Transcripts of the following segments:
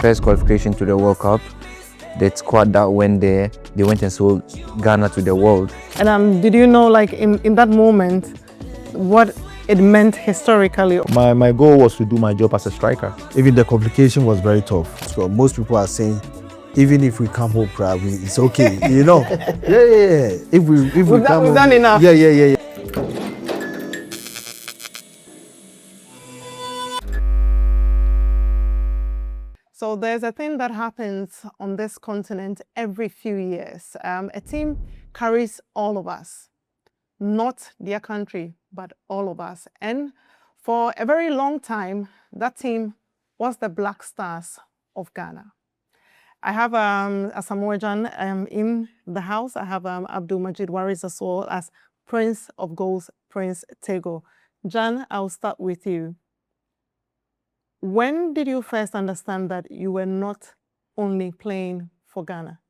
first qualification to the World Cup. The squad that went there, they went and sold Ghana to the world. And did you know, like in that moment, what it meant historically? My goal was to do my job as a striker. Even the complication was very tough. So most people are saying, even if we come home proud, it's okay, you know. Yeah. If we We've come home, done enough. Yeah. So there's a thing that happens on this continent every few years. A team carries all of us, not their country, but all of us. And for a very long time, that team was the Black Stars of Ghana. I have Asamoah Gyan in the house. I have Abdul Majeed Waris as well as Prince of Goals, Prince Tagoe. Gyan, I'll start with you. When did you first understand that you were not only playing for Ghana?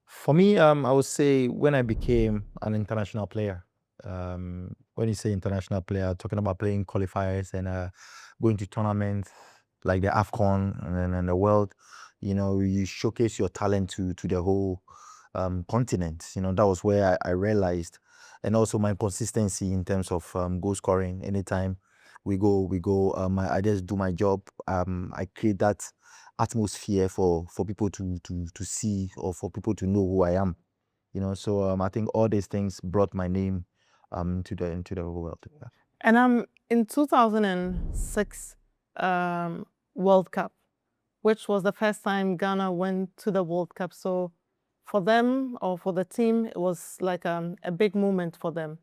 For me, I would say when I became an international player. When you say international player, talking about playing qualifiers and going to tournaments like the AFCON and the World, you know, you showcase your talent to the whole continent. You know, that was where I realized, and also my consistency in terms of goal scoring. Anytime we go. I just do my job. I create that atmosphere for people to see, or for people to know who I am. You know, so I think all these things brought my name into the whole world. Yeah. And in 2006 World Cup, which was the first time Ghana went to the World Cup. So for them, or for the team, it was like a big moment for them.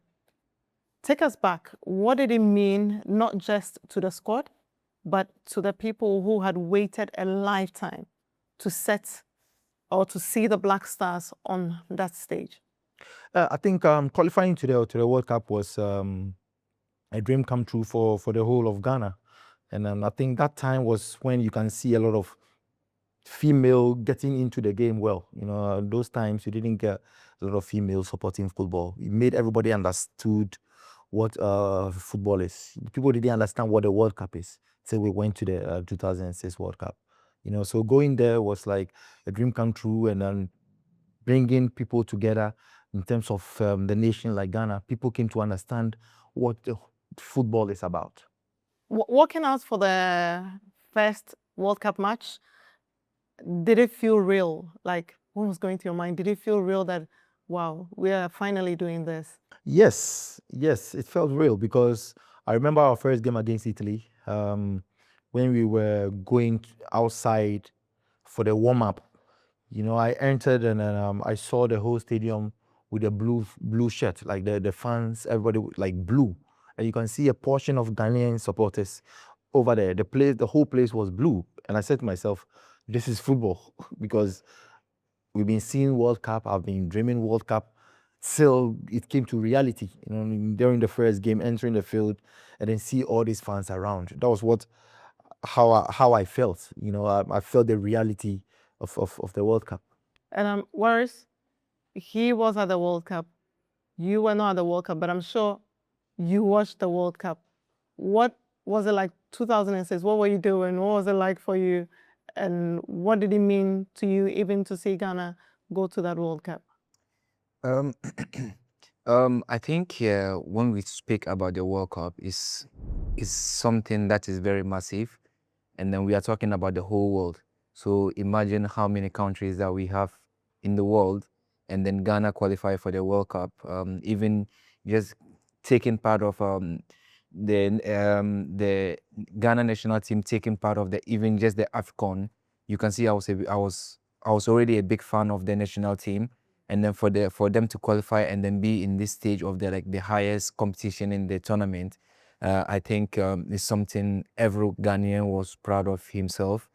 Take us back. What did it mean, not just to the squad, but to the people who had waited a lifetime to set or to see the Black Stars on that stage? I think qualifying to the World Cup was a dream come true for the whole of Ghana. And I think that time was when you can see a lot of female getting into the game well. You know, those times you didn't get a lot of females supporting football. It made everybody understood what football is. People didn't understand what the World Cup is. So we went to the 2006 World Cup. You know, so going there was like a dream come true, and then bringing people together in terms of the nation like Ghana. People came to understand what the football is about. Walking out for the first World Cup match, did it feel real? Like, what was going through your mind? Did it feel real that, wow, we are finally doing this? Yes, it felt real, because I remember our first game against Italy, when we were going outside for the warm-up. You know, I entered and I saw the whole stadium with a blue shirt, like the fans, everybody like blue. And you can see a portion of Ghanaian supporters over there. The whole place was blue. And I said to myself, this is football, because we've been seeing World Cup, I've been dreaming World Cup, till it came to reality. You know, during the first game, entering the field and then see all these fans around. That was how I felt. You know, I felt the reality of the World Cup. And Waris, he was at the World Cup. You were not at the World Cup, but I'm sure you watched the World Cup. What was it like 2006? What were you doing? What was it like for you? And what did it mean to you even to see Ghana go to that World Cup? I think when we speak about the World Cup, is something that is very massive, and then we are talking about the whole world. So imagine how many countries that we have in the world, and then Ghana qualify for the World Cup. Even just taking part of the Ghana national team taking part of even just the AFCON, you can see I was already a big fan of the national team. And then for them to qualify and then be in this stage of the highest competition in the tournament, I think is something every Ghanaian was proud of himself.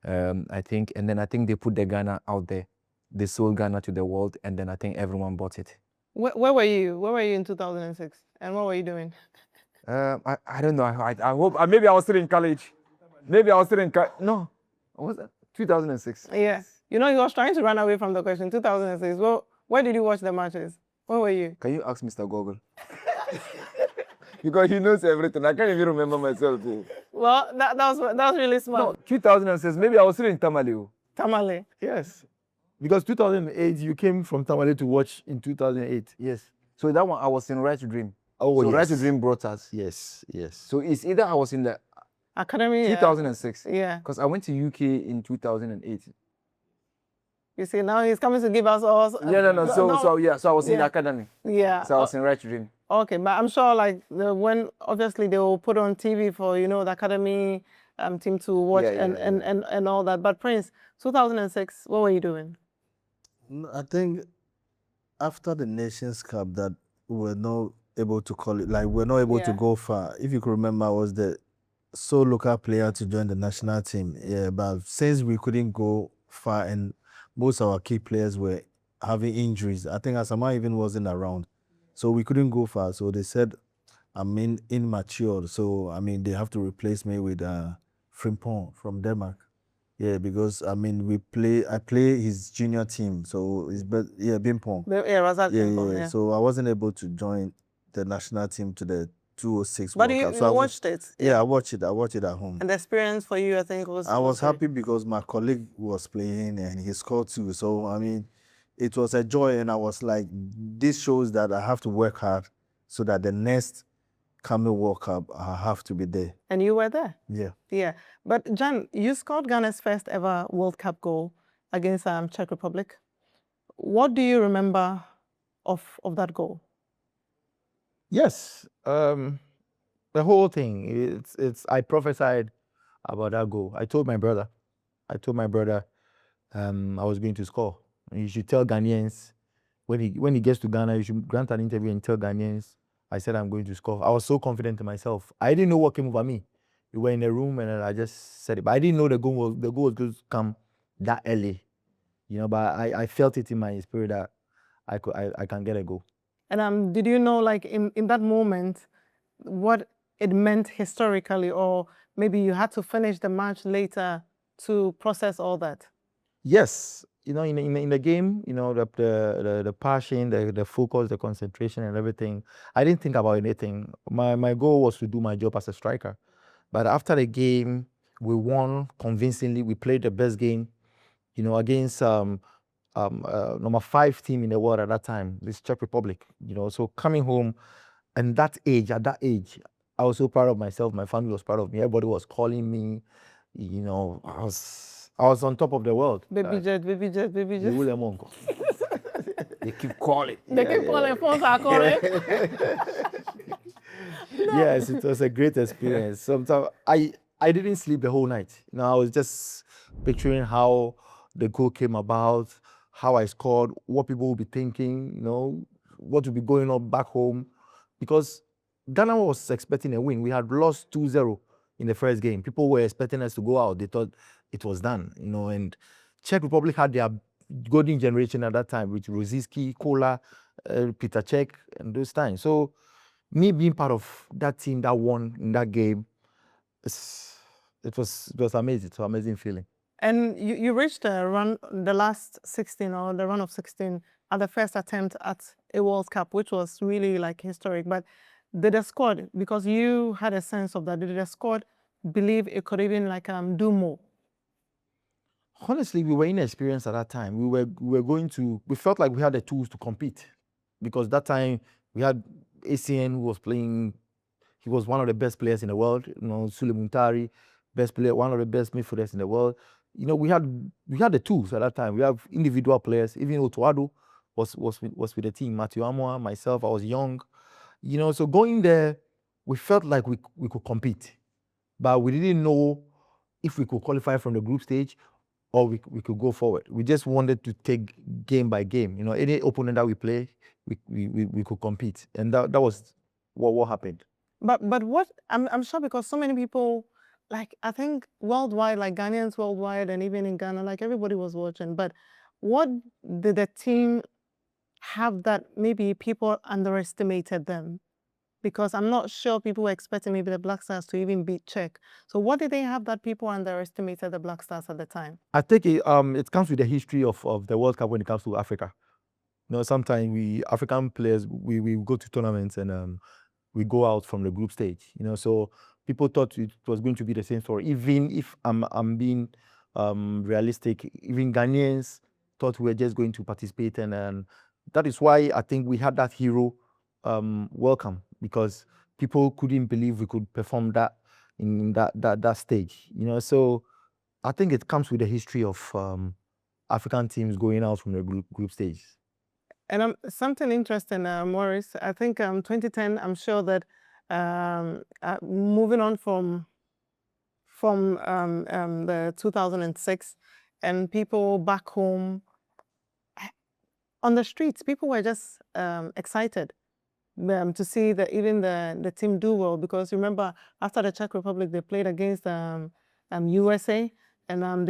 I think they put the Ghana out there. They sold Ghana to the world, and then I think everyone bought it. Where were you? Where were you in 2006? And what were you doing? I don't know. I hope maybe I was still in college. Maybe I was still in college. No, what was that? 2006. Yeah. You know, he was trying to run away from the question. 2006. Well, where did you watch the matches? Where were you? Can you ask Mr. Google? because he knows everything. I can't even remember myself. Well, that was really smart. No, 2006. Maybe I was still in Tamale. Tamale. Yes. Because 2008, you came from Tamale to watch in 2008. Yes. So that one I was in Right to Dream. Oh, so yes. Right to Dream brought us. Yes, yes. So it's either I was in the Academy. 2006. Yeah. Because I went to UK in 2008. You see, now he's coming to give us all. No. So I was in the Yeah. academy. Yeah. So I was in Right to Dream. Okay, but I'm sure like when obviously they will put on TV for the academy team to watch and all that. But Prince, 2006, what were you doing? I think after the Nations Cup that we were not able to call it, like we're not able to Yeah. go far. If you could remember, I was the sole local player to join the national team. Yeah, but since we couldn't go far and most of our key players were having injuries, I think Asamoah even wasn't around. So we couldn't go far. So they said I'm immature. So I mean they have to replace me with Frimpong from Denmark. Yeah, because I mean I play his junior team, so it's Bimpong. Yeah, Razak Bimpong, yeah. So I wasn't able to join the national team to the 206 But World you Cup. So watched it. Yeah, I watched it. I watched it at home. And the experience for you, I think, was. I was happy because my colleague was playing and he scored too. So I mean, it was a joy, and I was like, this shows that I have to work hard so that the next coming World Cup I have to be there. And you were there. Yeah. Yeah. But Jan, you scored Ghana's first ever World Cup goal against Czech Republic. What do you remember of that goal? Yes. The whole thing. I prophesied about that goal. I told my brother I was going to score. You should tell Ghanaians when he gets to Ghana, you should grant an interview and tell Ghanaians I said I'm going to score. I was so confident in myself. I didn't know what came over me. We were in a room and I just said it. But I didn't know the goal was going to come that early. But I felt it in my spirit that I can get a goal. And did you know, like in that moment, what it meant historically, or maybe you had to finish the match later to process all that? Yes, in the game, the passion, the focus, the concentration, and everything. I didn't think about anything. My goal was to do my job as a striker. But after the game, we won convincingly. We played the best game, against number 5 team in the world at that time, this Czech Republic. So coming home, and at that age, I was so proud of myself. My family was proud of me. Everybody was calling me. I was on top of the world. Baby jet. They keep calling. They keep calling. Phones are calling. Yes, it was a great experience. Sometimes I didn't sleep the whole night. I was just picturing how the goal came about, how I scored, what people will be thinking, what will be going on back home. Because Ghana was expecting a win. We had lost 2-0 in the first game. People were expecting us to go out. They thought it was done, and Czech Republic had their golden generation at that time with Rosicky, Kola, Peter Cech, and those times. So me being part of that team that won in that game, it was amazing. It was an amazing feeling. And you reached the last 16 or the run of 16 at the first attempt at a World Cup, which was really like historic. But did the squad, because you had a sense of that, did the squad believe it could even like do more? Honestly, we were inexperienced at that time. We felt like we had the tools to compete, because that time we had ACN who was playing. He was one of the best players in the world. Sule Muntari, best player, one of the best midfielders in the world. We had the tools at that time. We have individual players. Even Otuado was with the team. Matthew Amoah, myself, I was young. So going there, we felt like we could compete, but we didn't know if we could qualify from the group stage or we could go forward. We just wanted to take game by game. Any opponent that we play, we could compete, and that was what happened. But what I'm sure, because so many people, like I think worldwide, like Ghanaians worldwide, and even in Ghana, like everybody was watching. But what did the team have that maybe people underestimated them? Because I'm not sure people were expecting maybe the Black Stars to even beat Czech. So what did they have that people underestimated the Black Stars at the time? I think it comes with the history of the World Cup when it comes to Africa. Sometimes we African players we go to tournaments and we go out from the group stage. So people thought it was going to be the same story. Even if I'm being realistic, even Ghanaians thought we were just going to participate, and that is why I think we had that hero welcome, because people couldn't believe we could perform that in that stage. So I think it comes with the history of African teams going out from the group stage. And something interesting, Maurice, I think 2010, I'm sure that moving on from the 2006, and people back home on the streets, people were just excited to see even the team do well, because remember, after the Czech Republic, they played against USA, and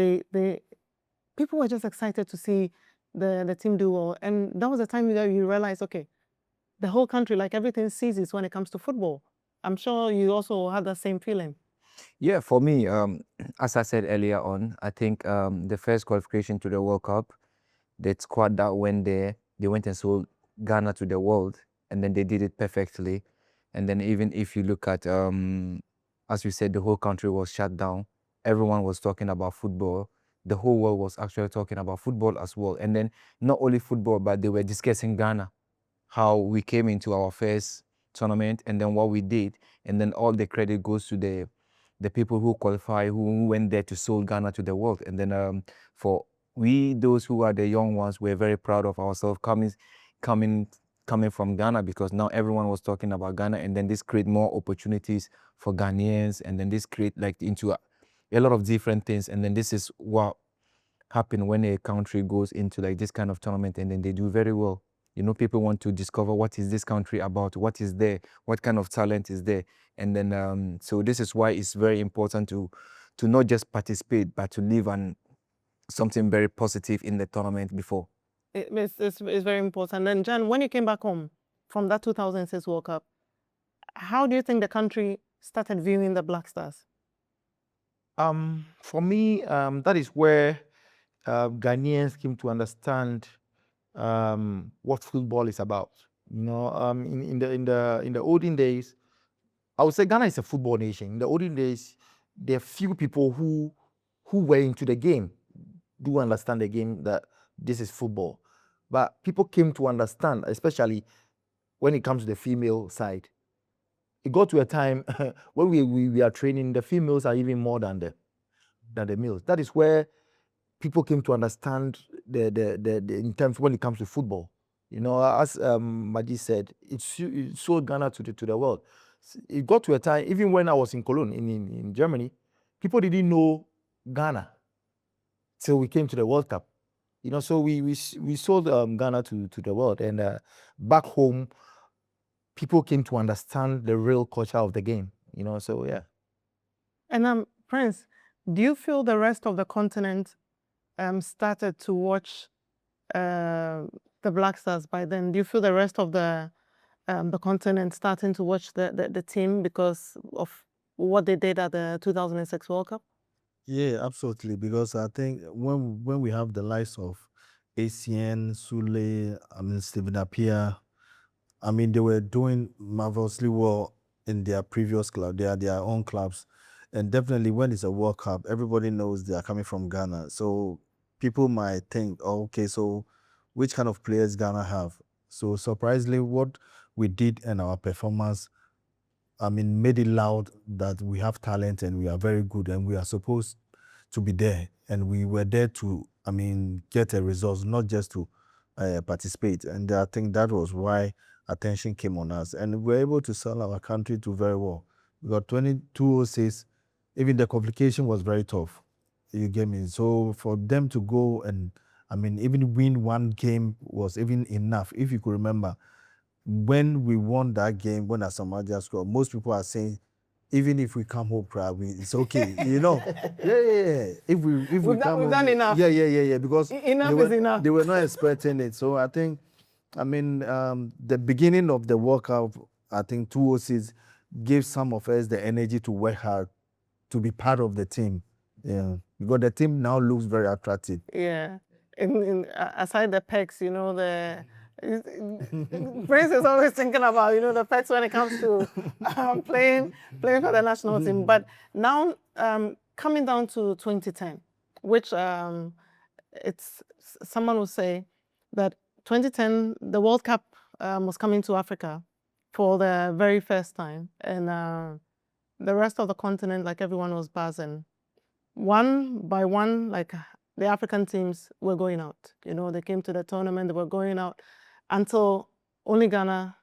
people were just excited to see the team do well. And that was the time that you realized, okay, the whole country, like everything ceases when it comes to football. I'm sure you also had that same feeling. Yeah, for me, as I said earlier on, I think the first qualification to the World Cup, the squad that went there, they went and sold Ghana to the world, and then they did it perfectly. And then even if you look at, as we said, the whole country was shut down. Everyone was talking about football. The whole world was actually talking about football as well. And then not only football, but they were discussing Ghana, how we came into our first tournament, and then what we did, and then all the credit goes to the people who qualify, who went there to sold Ghana to the world. And then for we, those who are the young ones, we're very proud of ourselves coming from Ghana, because now everyone was talking about Ghana, and then this create more opportunities for Ghanaians, and then this create like into a lot of different things. And then this is what happen when a country goes into like this kind of tournament, and then they do very well. People want to discover what is this country about, what is there, what kind of talent is there. And then so this is why it's very important to not just participate, but to live something very positive in the tournament before. It's very important. And Jan, when you came back home from that 2006 World Cup, how do you think the country started viewing the Black Stars? For me, that is where Ghanaians came to understand what football is about. In the olden days, I would say Ghana is a football nation. In the olden days, there are few people who were into the game, do understand the game, that this is football. But people came to understand, especially when it comes to the female side. It got to a time when we are training, the females are even more than the males. That is where people came to understand the in terms when it comes to football. As Maji said, it sold Ghana to the world. It got to a time, even when I was in Cologne, in Germany, people didn't know Ghana till we came to the World Cup. So we sold Ghana to the world, and back home, people came to understand the real culture of the game. So yeah. And Prince, do you feel the rest of the continent started to watch the Black Stars by then? Do you feel the rest of the continent starting to watch the team because of what they did at the 2006 World Cup? Yeah, absolutely. Because I think when we have the likes of ACN, Sule, Stephen Appiah, they were doing marvelously well in their previous club. They are their own clubs. And definitely when it's a World Cup, everybody knows they are coming from Ghana. So people might think, oh, okay, so which kind of players Ghana have? So surprisingly, what we did in our performance, made it loud that we have talent and we are very good and we are supposed to be there. And we were there to, get a result, not just to participate. And I think that was why attention came on us. And we were able to sell our country to very well. We got 2206. Even the complication was very tough. You get me? So for them to go and, even win one game was even enough. If you could remember, when we won that game, when Asamoah Gyan scored, most people are saying, even if we come home proud, it's okay. Yeah. If we come we've home, done enough. Yeah. Because Enough is enough. They were not expecting it. So I think, the beginning of the World Cup, I think 206 gave some of us the energy to work hard, to be part of the team. Yeah, because the team now looks very attractive. Yeah. Aside the pecs, the Prince is always thinking about, the pets when it comes to playing for the national team. But now, coming down to 2010, which someone will say that 2010, the World Cup was coming to Africa for the very first time. And the rest of the continent, like everyone was buzzing. One by one, like the African teams were going out. They came to the tournament, they were going out until only Ghana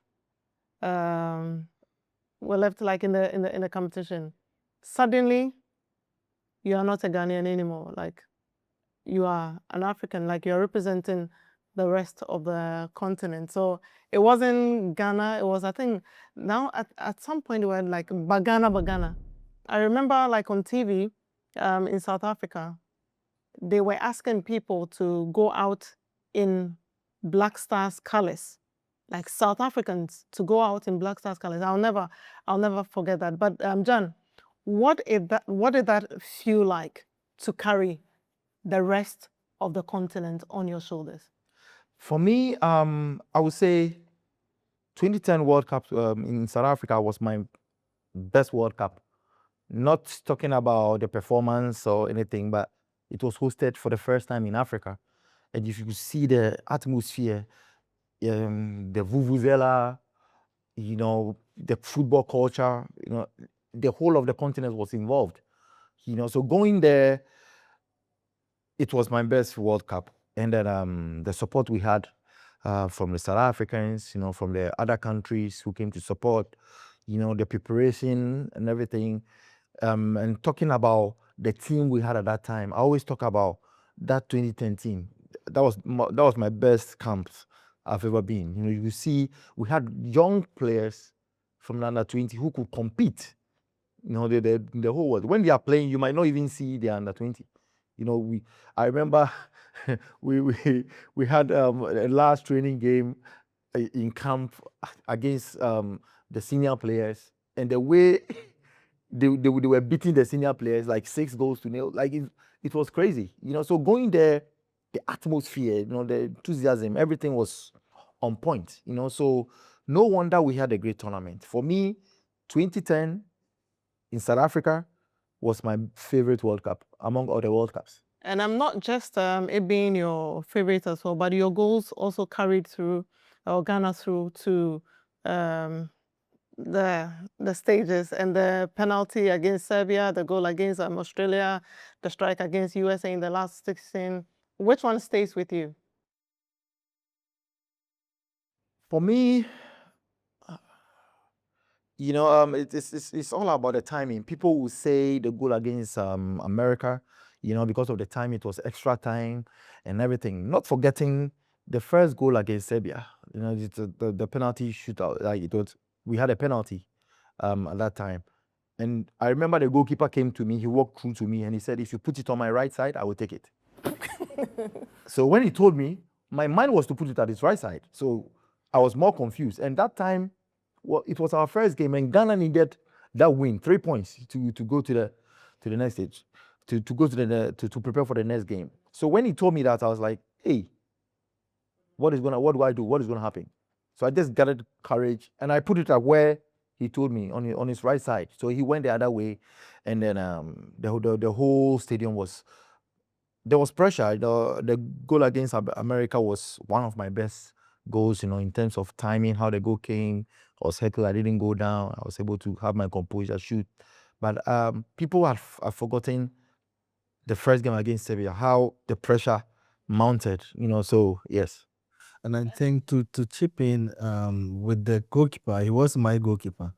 were left like in the competition. Suddenly, you are not a Ghanaian anymore. Like you are an African, like you're representing the rest of the continent. So it wasn't Ghana, it was, I think, now at some point they were like Bagana. I remember like on TV in South Africa, they were asking people to go out in Black Stars colors, like South Africans to go out in Black Stars colors. I'll never forget that. But John, what did that feel like to carry the rest of the continent on your shoulders? For me, I would say 2010 World Cup in South Africa was my best World Cup. Not talking about the performance or anything, but it was hosted for the first time in Africa. And if you could see the atmosphere, the vuvuzela, the football culture, the whole of the continent was involved. So going there, it was my best World Cup. And then the support we had from the South Africans, from the other countries who came to support, the preparation and everything. And talking about the team we had at that time, I always talk about that 2010 team. That was my best camps I've ever been. You see, we had young players from the under 20 who could compete. The whole world. When they are playing, you might not even see the under 20. I remember we had a last training game in camp against the senior players, and the way they were beating the senior players like 6-0, like it was crazy. So going there, the atmosphere, the enthusiasm, everything was on point. So no wonder we had a great tournament. For me, 2010 in South Africa was my favorite World Cup among all the World Cups. And I'm not just it being your favorite as well, but your goals also carried through, or Ghana through to the stages, and the penalty against Serbia, the goal against Australia, the strike against USA in the last 16. Which one stays with you? For me, it's all about the timing. People will say the goal against America, because of the time, it was extra time and everything. Not forgetting the first goal against Serbia, the penalty shootout. Like we had a penalty at that time. And I remember the goalkeeper came to me, he walked through to me and he said, if you put it on my right side, I will take it. So when he told me, my mind was to put it at his right side. So I was more confused. And that time, it was our first game, and Ghana needed that win, 3 points, to go to the next stage, to go to prepare for the next game. So when he told me that, I was like, hey, what do I do? What is gonna happen? So I just gathered courage and I put it at where he told me, on his right side. So he went the other way, and then the whole stadium there was pressure. The goal against America was one of my best goals, in terms of timing, how the goal came. I was heckled, I didn't go down. I was able to have my composure, shoot. But people have forgotten the first game against Serbia, how the pressure mounted, so yes. And I think to chip in with the goalkeeper, he was my goalkeeper.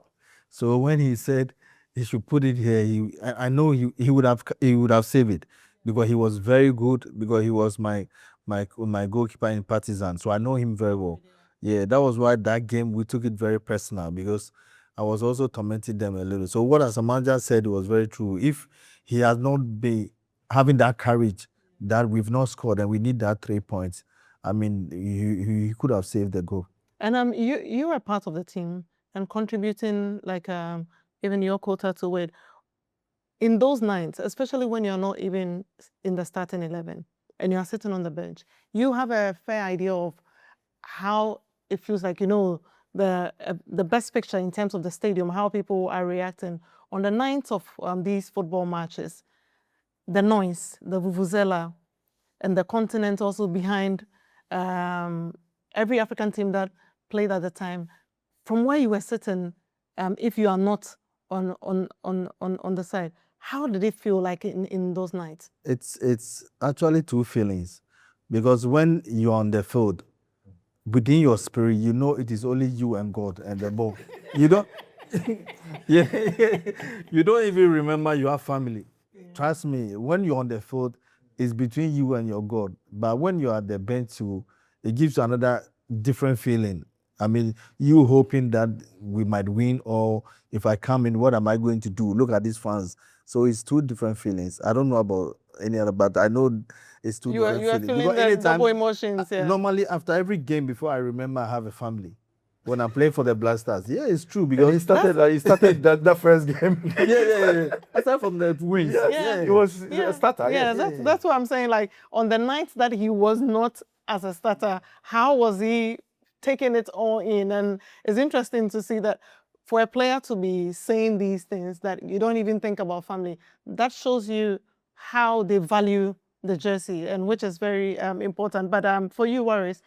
So when he said he should put it here, I know he would have saved it, because he was very good, because he was my goalkeeper in Partizan. So I know him very well. Yeah, that was why that game we took it very personal, because I was also tormenting them a little. So what Asamoah Gyan said was very true. If he had not been having that courage that we've not scored and we need that 3 points, I mean, he could have saved the goal. And you were part of the team and contributing like even your quota to it. In those nights, especially when you're not even in the starting 11 and you're sitting on the bench, you have a fair idea of how it feels like, the best picture in terms of the stadium, how people are reacting. On the night of these football matches, the noise, the vuvuzela, and the continent also behind every African team that played at the time. From where you were sitting, if you are not on the side, how did it feel like in those nights? It's actually two feelings, because when you're on the field, within your spirit, you know it is only you and God and the ball. You don't, yeah, you don't even remember your family. Trust me, when you're on the field, it's between you and your God. But when you're at the bench, it gives you another different feeling. I mean, you hoping that we might win, or if I come in, what am I going to do? Look at these fans. So it's two different feelings. I don't know about any other, but I know it's two You are different feelings. feeling Because the double emotions. Yeah. normally after every game, before I remember I have a family. When I'm playing for the Blasters, yeah, it's true, because He started that first game. yeah. Aside from the wins, Yeah. It was a starter. Yeah, yes. that's what I'm saying. Like on the nights that he was not as a starter, how was he taking it all in? And it's interesting to see that for a player to be saying these things, that you don't even think about family, that shows you how they value the jersey, and which is very important. But for you, Waris,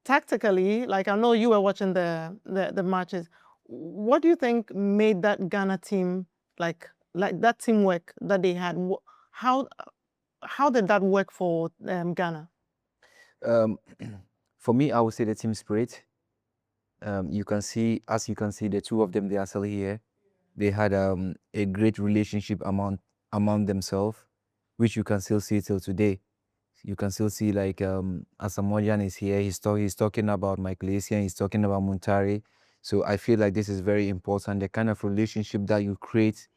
tactically, like I know you were watching the matches, what do you think made that Ghana team like that teamwork that they had? How did that work for Ghana? For me, I would say the team spirit. You can see, the two of them, they are still here. They had a great relationship among themselves, which you can still see till today. You can still see like Asamoah Gyan is here. He's talking about Michael Essien. He's talking about Muntari. So I feel like this is very important. The kind of relationship that you create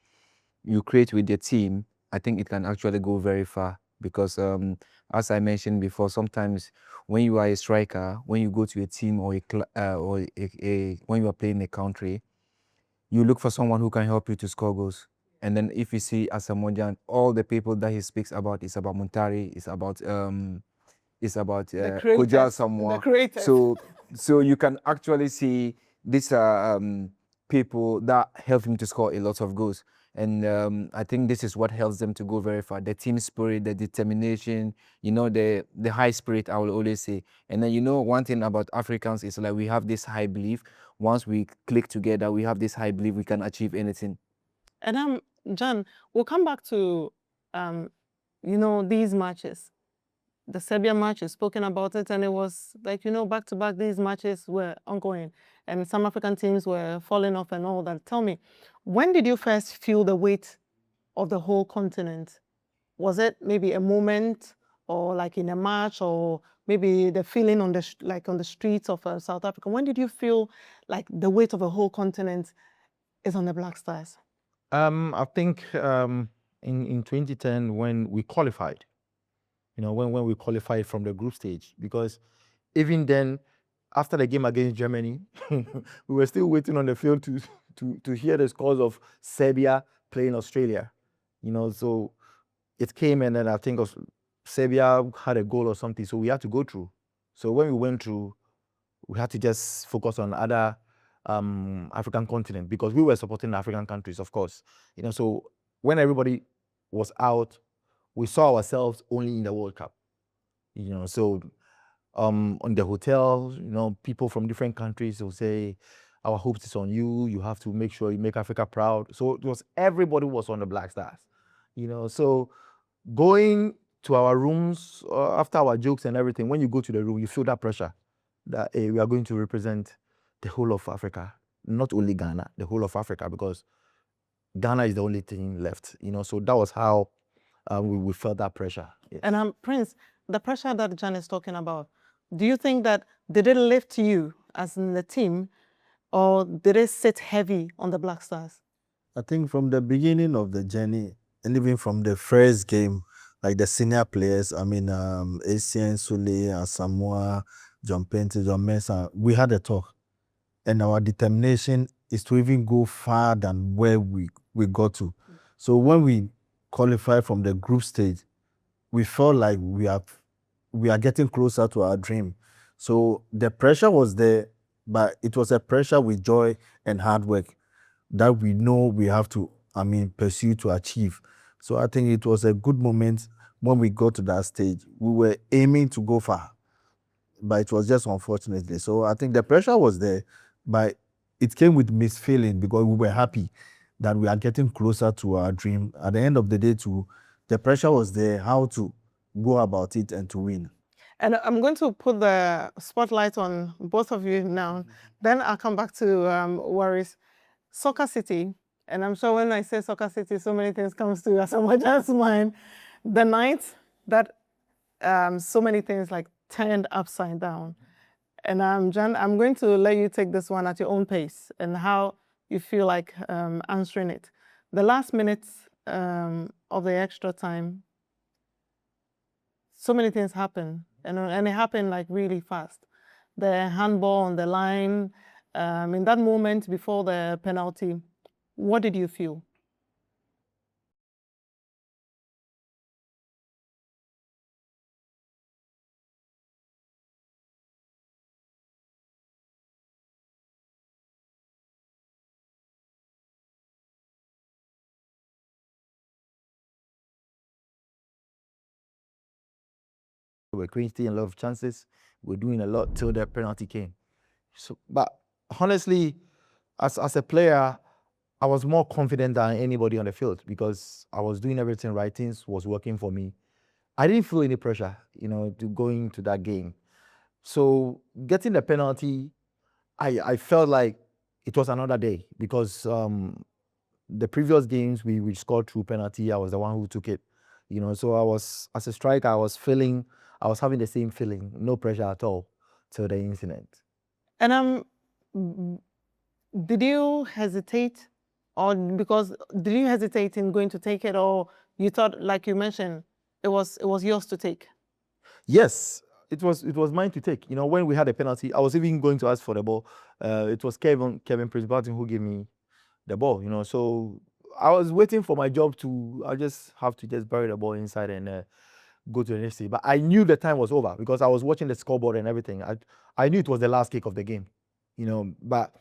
with your team, I think it can actually go very far, because as I mentioned before, sometimes when you are a striker, when you go to a team or when you are playing a country, you look for someone who can help you to score goals. And then if you see Asamoah Gyan, all the people that he speaks about is about Muntari, it's about Kojal Asamoah. The creators. So you can actually see these are people that help him to score a lot of goals. And I think this is what helps them to go very far. The team spirit, the determination, the high spirit, I will always say. And then, one thing about Africans is like we have this high belief. Once we click together, we have this high belief we can achieve anything. And John, we'll come back to these matches. The Serbia match, you've spoken about it, and it was like, back to back, these matches were ongoing, and some African teams were falling off and all that. Tell me, when did you first feel the weight of the whole continent? Was it maybe a moment, or like in a match, or maybe the feeling on the streets of South Africa? When did you feel like the weight of a whole continent is on the Black Stars? I think in 2010 when we qualified, when we qualified from the group stage, because even then, after the game against Germany, we were still waiting on the field to hear the scores of Serbia playing Australia. So it came, and then I think Serbia had a goal or something, so we had to go through. So when we went through, we had to just focus on other African continent, because we were supporting the African countries, of course. So when everybody was out, we saw ourselves only in the World Cup. So on the hotel, people from different countries will say, our hopes is on you. You have to make sure you make Africa proud. So everybody was on the Black Stars. So going to our rooms after our jokes and everything, when you go to the room, you feel that pressure that we are going to represent the whole of Africa, not only Ghana, the whole of Africa, because Ghana is the only thing left. So that was how we felt that pressure. Yes. And Prince, the pressure that Jan is talking about, do you think that did it lift you as in the team, or did it sit heavy on the Black Stars? I think from the beginning of the journey, and even from the first game, like the senior players, I mean, Essien, Sule, Asamoah, John Pente, John Mensah, we had a talk. And our determination is to even go far than where we got to. So when we qualified from the group stage, we felt like we are getting closer to our dream. So the pressure was there, but it was a pressure with joy and hard work that we know we have to, pursue to achieve. So I think it was a good moment when we got to that stage. We were aiming to go far, but it was just unfortunately. So I think the pressure was there, but it came with mixed feeling because we were happy that we are getting closer to our dream. At the end of the day, too, the pressure was there, how to go about it and to win. And I'm going to put the spotlight on both of you now. Then I'll come back to Waris. Soccer City, and I'm sure when I say Soccer City, so many things comes to Asamoah Gyan's mind. The night that so many things like turned upside down. And Gyan, I'm going to let you take this one at your own pace and how you feel like answering it. The last minutes of the extra time, so many things happen, and it happened like really fast. The handball on the line, in that moment before the penalty, what did you feel? We were creating a lot of chances. We were doing a lot till the penalty came. So, but honestly, as a player, I was more confident than anybody on the field because I was doing everything right. Things was working for me. I didn't feel any pressure, to go into that game. So getting the penalty, I felt like it was another day because the previous games we scored through penalty. I was the one who took it, So I was, as a striker, I was having the same feeling, no pressure at all till the incident. And did you hesitate, or did you hesitate in going to take it, or you thought, like you mentioned, it was yours to take? Yes, it was mine to take. When we had a penalty, I was even going to ask for the ball. It was Kevin Prince Barton who gave me the ball. So I was waiting for my job to. I just have to just bury the ball inside and go to the next stage. But I knew the time was over because I was watching the scoreboard and everything. I knew it was the last kick of the game. But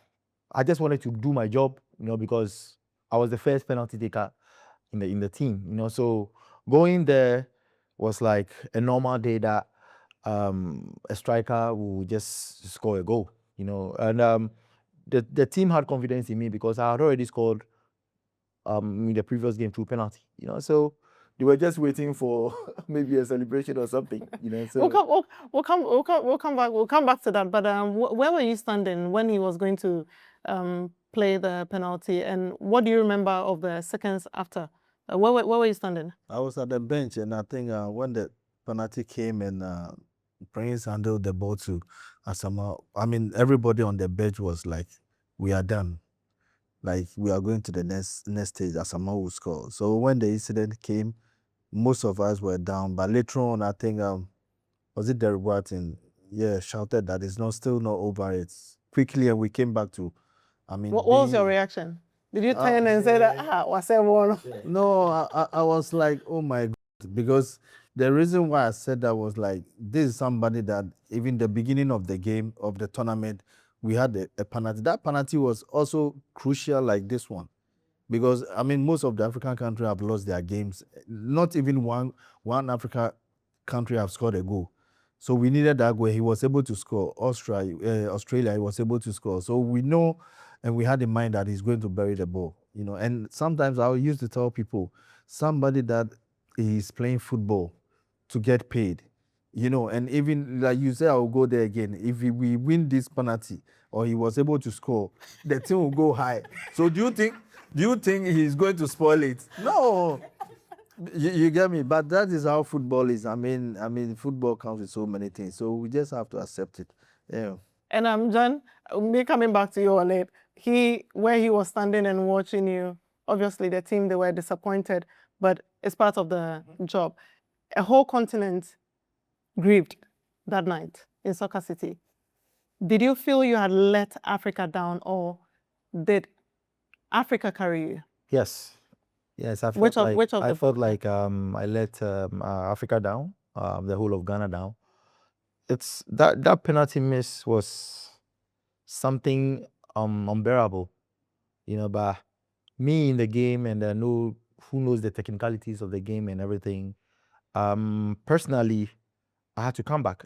I just wanted to do my job. Because I was the first penalty taker in the team. So going there was like a normal day that a striker will just score a goal, and the team had confidence in me because I had already scored in the previous game through penalty, so they were just waiting for maybe a celebration or something, So We'll come back to that. But where were you standing when he was going to play the penalty, and what do you remember of the seconds after? Where were you standing? I was at the bench, and I think when the penalty came and Prince handled the ball to Asamoah, everybody on the bench was like, we are done. Like, we are going to the next stage. Asamoah will score. So when the incident came, most of us were down. But later on, I think, was it Derek Watson? Yeah, shouted that it's still not over. It's quickly, and we came back to, What was your reaction? Did you turn and say that, was everyone? No, I was like, oh my God, because the reason why I said that was like, this is somebody that even the beginning of the game, of the tournament, we had a penalty. That penalty was also crucial like this one. Because, most of the African countries have lost their games. Not even one African country have scored a goal. So we needed that goal. He was able to score. Australia, he was able to score. So we know, and we had in mind that he's going to bury the ball. And sometimes I used to tell people, somebody that is playing football to get paid, and even like you say, I'll go there again. If we win this penalty or he was able to score, the team will go high. So do you think he's going to spoil it? No. You get me? But that is how football is. Football comes with so many things. So we just have to accept it. Yeah. And Gyan, me coming back to you on it, where he was standing and watching you, obviously the team, they were disappointed, but it's part of the job. A whole continent grieved that night in Soccer City. Did you feel you had let Africa down, or did Africa carry you? Yes, I felt like I let Africa down, the whole of Ghana down. it's that penalty miss was something unbearable, but me in the game, and I know who knows the technicalities of the game and everything. Personally, I had to come back.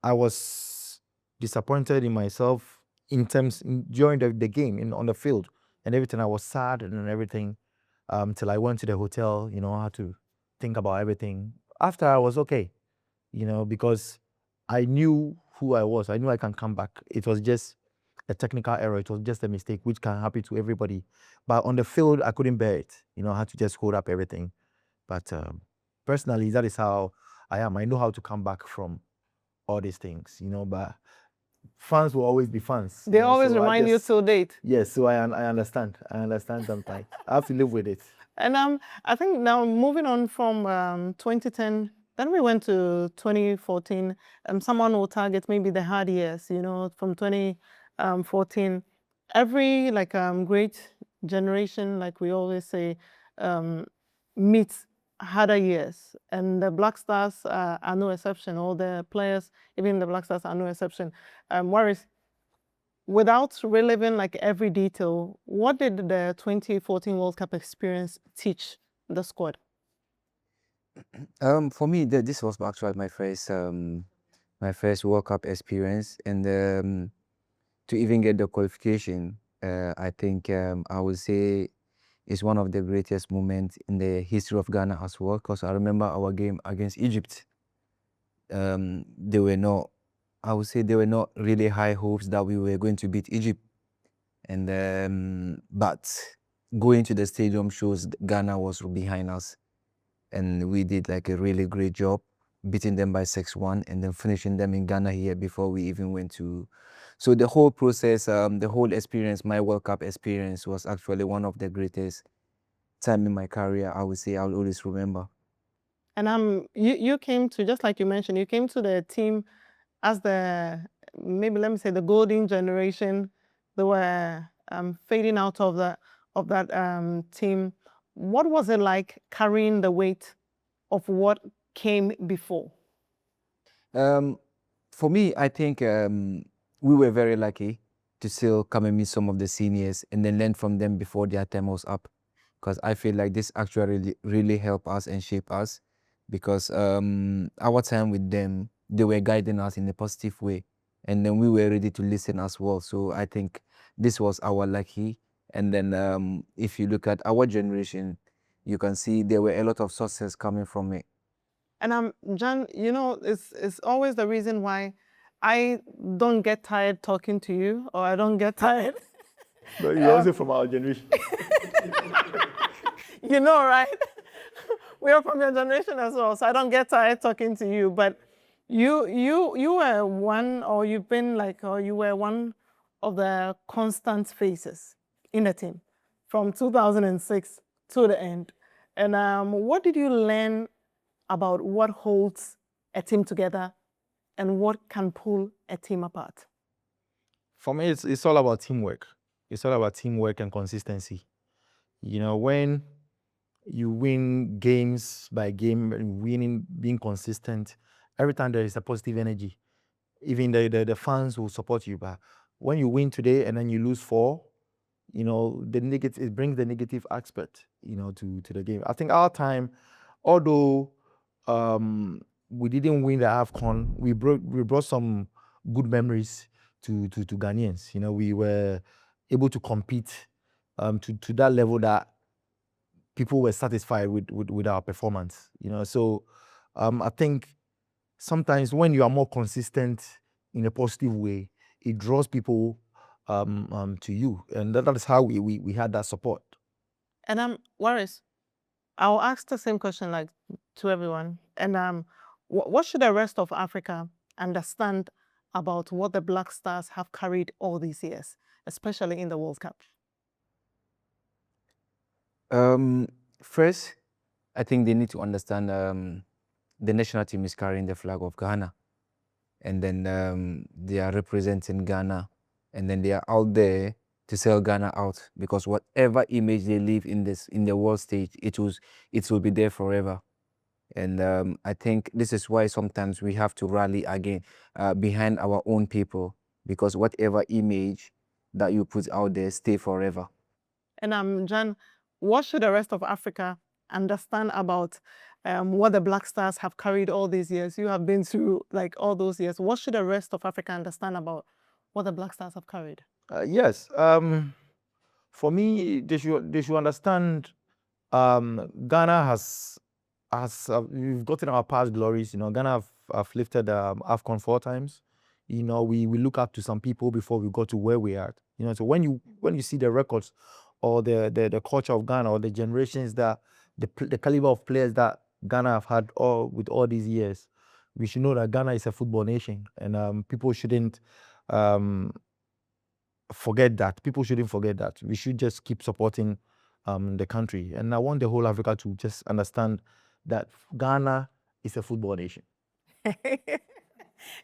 I was disappointed in myself during the game on the field and everything. I was sad and everything till I went to the hotel. I had to think about everything. After, I was okay, because I knew who I was. I knew I can come back. It was just a technical error. It was just a mistake, which can happen to everybody. But on the field, I couldn't bear it. I had to just hold up everything. But personally, that is how I am. I know how to come back from all these things, but fans will always be fans. They always so remind you till date. Yes, so I understand. I understand sometimes. I have to live with it. And I think now moving on from 2010, then we went to 2014. Someone will target maybe the hard years, from 2014. Every great generation, like we always say, meets harder years, and the Black Stars are no exception. All the players, even the Black Stars, are no exception. Waris, without reliving every detail, what did the 2014 World Cup experience teach the squad? For me, this was actually my first World Cup experience, and to even get the qualification, I think I would say it's one of the greatest moments in the history of Ghana as well. Because I remember our game against Egypt. They were not, I would say, there were not really high hopes that we were going to beat Egypt, and but going to the stadium shows Ghana was behind us, and we did a really great job beating them by 6-1 and then finishing them in Ghana here before we even went to. So the whole process, the whole experience, my World Cup experience, was actually one of the greatest time in my career. I would say I'll always remember. And you came to, just like you mentioned, you came to the team as maybe let me say the golden generation. They were fading out of that team. What was it like carrying the weight of what came before? For me, I think we were very lucky to still come and meet some of the seniors and then learn from them before their time was up. Because I feel like this actually really helped us and shape us, because our time with them, they were guiding us in a positive way, and then we were ready to listen as well. So I think this was our lucky. And then if you look at our generation, you can see there were a lot of success coming from it. And John, it's always the reason why I don't get tired talking to you, or I don't get tired. But you're also from our generation. You know, right? We are from your generation as well, so I don't get tired talking to you. But you were one, or you've been or you were one of the constant faces in the team from 2006 to the end. And what did you learn about what holds a team together and what can pull a team apart? For me, it's all about teamwork. It's all about teamwork and consistency. When you win games by game, winning, being consistent, every time there is a positive energy. Even the fans will support you. But when you win today and then you lose 4, it brings the negative aspect, to the game. I think our time, although we didn't win the AFCON, we brought some good memories to Ghanaians. We were able to compete to that level that people were satisfied with our performance. So I think sometimes when you are more consistent in a positive way, it draws people to you, and that is how we had that support. And Waris, I'll ask the same question to everyone. And what should the rest of Africa understand about what the Black Stars have carried all these years, especially in the World Cup? First, I think they need to understand the national team is carrying the flag of Ghana, and then they are representing Ghana, and then they are out there to sell Ghana out, because whatever image they leave in the world stage, it will be there forever. And I think this is why sometimes we have to rally again behind our own people, because whatever image that you put out there stay forever. And Jan, what should the rest of Africa understand about what the Black Stars have carried all these years? You have been through like all those years. What should the rest of Africa understand about what the Black Stars have carried? Yes. For me, they should understand. Ghana has we've gotten our past glories. You know, Ghana have lifted AFCON 4 times. You know, we look up to some people before we got to where we are. You know, so when you see the records or the culture of Ghana or the generations that the caliber of players that Ghana have had with all these years, we should know that Ghana is a football nation, and people shouldn't forget that. People shouldn't forget that. We should just keep supporting the country. And I want the whole Africa to just understand that Ghana is a football nation.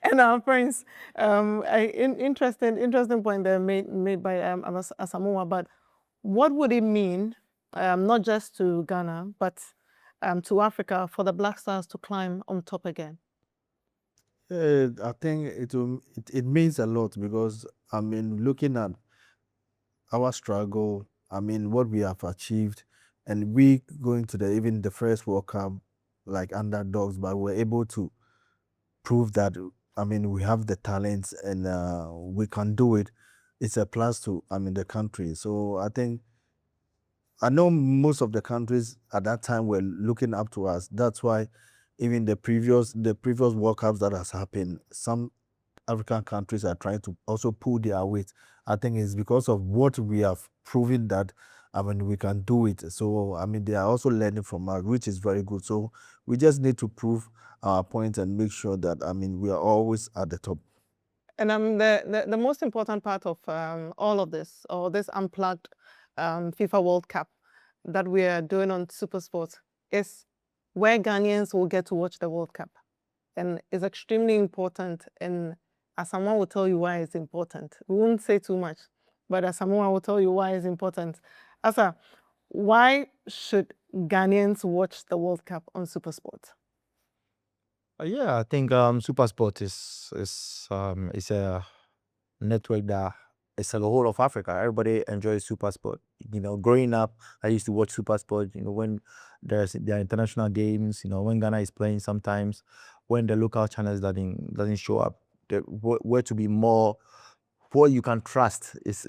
And Prince, interesting point there made by Asamoah, but what would it mean, not just to Ghana, but to Africa, for the Black Stars to climb on top again? I think it means a lot because, I mean, looking at our struggle, I mean, what we have achieved, and we going to even the first World Cup like underdogs, but we're able to prove that, I mean, we have the talents and we can do it. It's a plus to, I mean, the country. So I know most of the countries at that time were looking up to us. That's why even the previous World Cups that has happened, some African countries are trying to also pull their weight. I think it's because of what we have proven that, I mean, we can do it. So, I mean, they are also learning from us, which is very good. So we just need to prove our point and make sure that, I mean, we are always at the top. And the most important part of all of this, or this Unplugged FIFA World Cup that we are doing on SuperSport, is where Ghanaians will get to watch the World Cup. And it's extremely important, and Asamoah will tell you why it's important. We won't say too much, but Asamoah will tell you why it's important. Asa, why should Ghanaians watch the World Cup on SuperSport? Yeah, I think SuperSport is a network that it's the whole of Africa. Everybody enjoys SuperSport. You know, growing up, I used to watch SuperSport. You know, when there are international games. You know, when Ghana is playing, sometimes when the local channels doesn't show up, where to be more, what you can trust is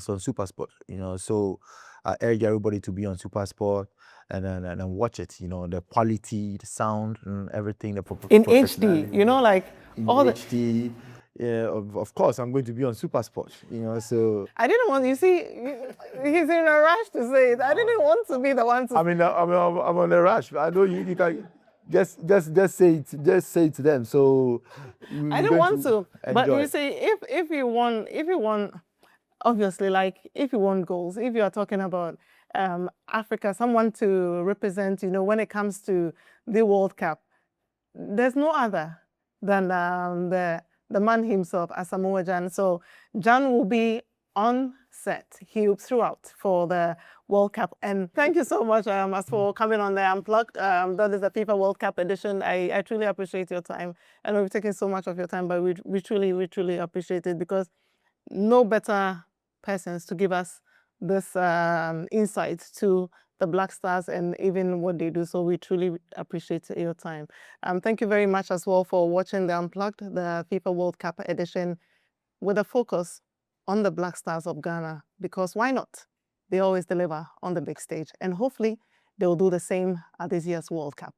on SuperSport. You know, so I urge everybody to be on SuperSport and watch it. You know, the quality, the sound, and everything. In HD, you know, like in all HD. Yeah, of course, I'm going to be on SuperSport. You know, so I didn't want. You see, he's in a rush to say it. I didn't want to be the one to. I'm on a rush. I know you can just say it. Just say it to them. So I didn't want to. But enjoy. you see, if you want, obviously, like if you want goals, if you are talking about Africa, someone to represent, you know, when it comes to the World Cup, there's no other than the man himself, Asamoah Gyan. So Gyan will be on set throughout for the World Cup. And thank you so much as for coming on the Unplugged. That is the FIFA World Cup edition. I truly appreciate your time. I know we've taken so much of your time, but we truly appreciate it, because no better persons to give us this insight to the Black Stars and even what they do. So we truly appreciate your time. Thank you very much as well for watching the Unplugged, the FIFA World Cup edition, with a focus on the Black Stars of Ghana, because why not? They always deliver on the big stage, and hopefully they'll do the same at this year's World Cup.